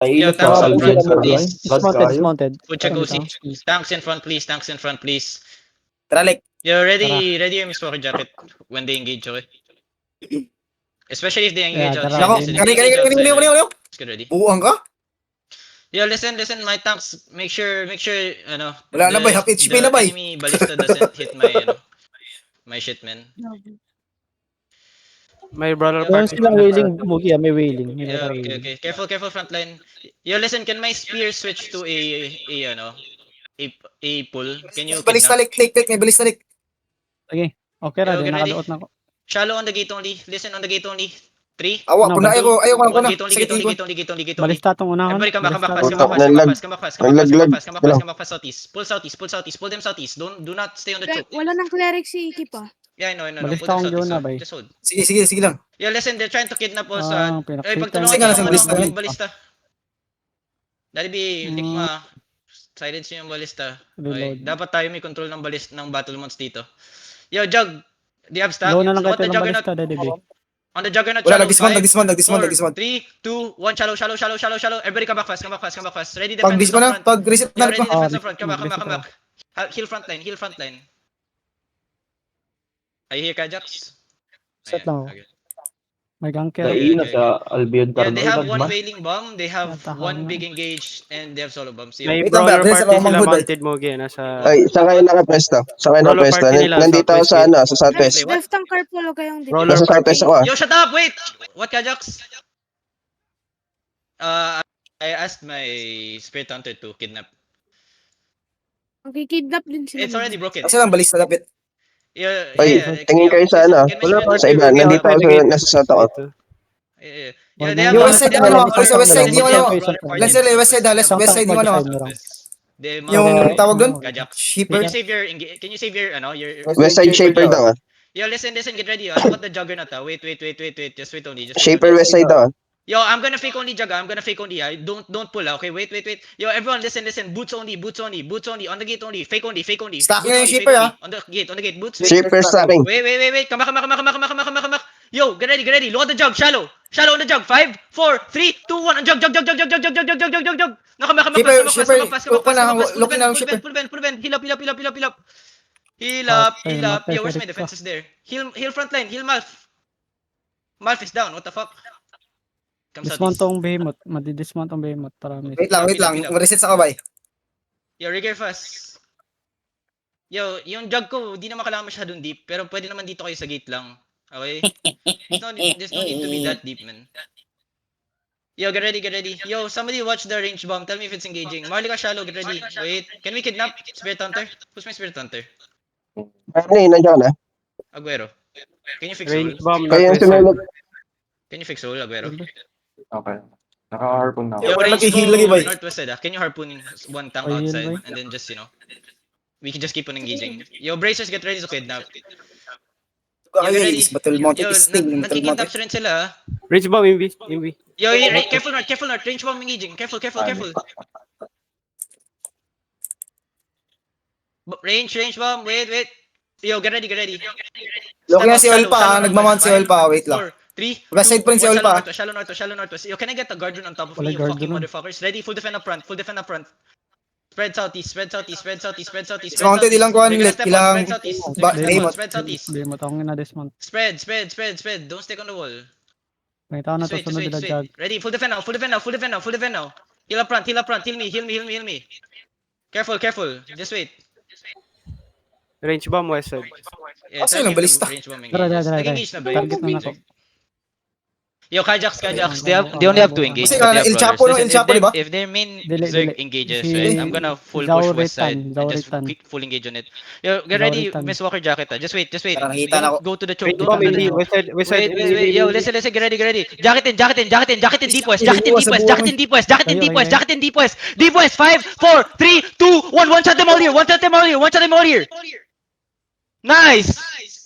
Yo, Naiinit tanks na in ako. front, Lag please. Dismounted, dismounted. Pucha Ayun, Gosi. ito. Tanks in front, please. Tanks in front, please. Tralik. Yo, ready your Miss Walker jacket when they engage, okay? Especially if they engage Yeah, outside. Nako, Listen, if kani, they kani, engage kani, outside, kani, kani. let's get ready. Buuan ka? Yo, listen, my tanks, make sure, ano, Wala na ba? Half HP na ba? the enemy ballista doesn't hit my, my shit, man. May brawler Meron party. silang wailing, Mugi, may wailing. May Yeah, naka okay. Careful front line. Yo, listen, can my spear switch to a pull? Can you Balis kidnap? talik, may balis talik. Sige, okay Yo, na din, get ready. nakaluot na ako. Shallow on the gate only. Listen on the gate only. 3. Awa, Ano, kuna, ba? ayaw ko na. Gate only, Sige, gate only, tingin gate ko. only, gate only, gate only. Balista tong unahan. Everybody come back fast, Balista. come back fast, pull southeast, pull them southeast. Do not stay on the choke. Wala nang cleric si Ikip ah. Yeah, I know. Balista Pull them akong southeast. Jonah, bay. Just hold. Sige lang. Yeah, listen, they're trying to kidnap also. Pinakita Pagtulungan Sige, niyo nasa balista yung yun. balista. Dali B, Likma. Silence niyo yung balista. Okay. Reload. Dapat tayo may control ng ng battle months dito. Yo, Jug. Do you have stack? Low na lang What kayo the ng Juggernaut? balista, Daddy B. On the Juggernaut, Wala, shallow. nag-dismount. 4, 3, 2, 1, shallow. Everybody come back fast. Ready Pag defense dis mo up na, front. pag reset Yeah, na ready rin ko. defense up front. Come reset back. Heal front line. I hear Kajax. Set Ayan, lang ako. okay. May ganker. Naiinit sa Albion Yeah, they have Carbide. one Ba? wailing bomb, they have Natahan one na. big engage, and they have solo bombs. May Wait lang, brawler Brad, party ako sila manghud, eh. mounted mo nasa... Ay, saan kayo nakapwesto? Saan kayo Brawler nakapwesto? party nila, Nandito ako Southwest sa Gate. sa Southwest. Wait, what? Left ang carpool o kayong dito. Brawler Nasa party. Southwest ako ah. Yo, shut up! Wait! What, Kajax? I asked my spirit hunter to kidnap. Magkikidnap din sila. It's already broken. Kasi lang balis na lapit. Yeah, Ay, tingin kayo sa ano? Sa iba, nandito ako nasa South ako. Yeah, Wala they na. have Yung one- west side, they have ano, one- sa west side, yung ano, brawler party. Let's say west side, west side yung ano. They- Yung tawag doon? Kajax. Shipper. Can you save your West Side Shaper daw ah. Yo, listen, get ready. I got the Juggernaut. Wait. Just wait only. Shaper West Side daw ah. Yo, I'm gonna fake only, Jugga. Don't pull, okay? Wait. Yo, everyone, listen. Boots only. On the gate only. Fake only. Stack Boots nyo yung only, shipper, fake only. On the gate. Boots. Shaper stacking. Wait. Come back. Yo, get ready. Load the jug. Shallow on the jug. 5, 4, 3, 2, 1. Jug. Come back. Looking na yung shipper. Pull bend. Heal up. Yo, where's my defenses there? Heal front line. Heal Malf. Malf is down. What the fuck? Come Dismount southeast. tong behemoth. Madi-dismount tong behemoth. Parami. Wait lang. Reset sa kabay. Yo, rigger fast. Yo, yung jug ko, di naman kailangan masyadong deep, pero pwede naman dito kayo sa gate lang. Okay? There's no need to be that deep, man. Yo, get ready. Yo, somebody watch the range bomb. Tell me if it's engaging. Marley ka shallow, get ready. Wait, can we kidnap Spirit Hunter? Who's my Spirit Hunter? Ano eh, nandiyan ka na? Aguero. Can you fix Range soul? bomb. Kayo yung northwest sumunod. Can you fix soul, Aguero? Okay. Naka-harpoon na ako. Yo, wala range nag-heal ko, lagi ba? northwest side Can you harpoon one tank Ayun, outside boy. and then just, we can just keep on engaging. Yo, bracers, get ready to kidnap. Kayo ready? is battle mounted Yo, is sting. Battle nagkikidnap mounted. rin sila. Range bomb, Invi. Yo, careful north, range bomb engaging. Careful. Range bomb, wait. Yo, get ready. Looking na si Oil pa, nagmamount si Oil pa. Wait lang. 4, 3, West side pa rin si Oil pa. Shallow northwest. Yo, can I get a guardian on top of Wala me, you fucking guardian. motherfuckers? Ready, full defend up front. Spread southeast. Dismounted, ilang kuhan, ilang behemoth. Spread southeast. Behemoth akong ina-dismount. Spread. Don't stick on the wall. May tao na Just to sunod nila wait. jag. Ready, full defend now. Heal up front. Heal me. Careful. Just wait. Range bomb, west side. Yeah, Asa yung balista? range bomb engage. Tara. Nag-engage na ba yun? Target na ako. Yo, Kajax, they only have to engage. Kasi but they have El Chapo, brawlers. El Listen, Chapo, diba? If their main Dili. Zerg engages, Si- right, I'm gonna full push west side and just Zauritan. full engage on it. Yo, get ready, Zauritan. Miss Walker jacket. Just wait. Tara, nakita na ako. Go to the choke. Range Don't bomb, run to the Invi. choke. West side. Wait. Yo, listen. Get ready. Jacket in deep west. Deep west. 5, 4, 3, 2, 1. One shot them all here. Nice.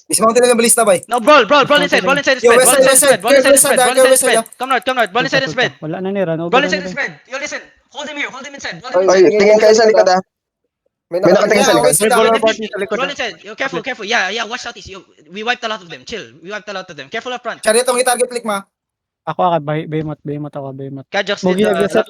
Dismounted na yung balista ba? Now brawl inside the Yo, spread. west side, Come north. Brawl inside the spread. Wala na nira. Brawl inside the spread. Yo, listen. Hold him inside. Oy, tingin kayo sa likod ah. May nakatingin sa likod. May brawler party sa likod. Brawl inside. Yo, careful. Yeah, watch southeast. Yo, we wiped a lot of them. Chill. Careful up front. Chariot ang i-target click ma. Ako, Behemoth ako, Behemoth. Kajox Mugi dito. nag-reset.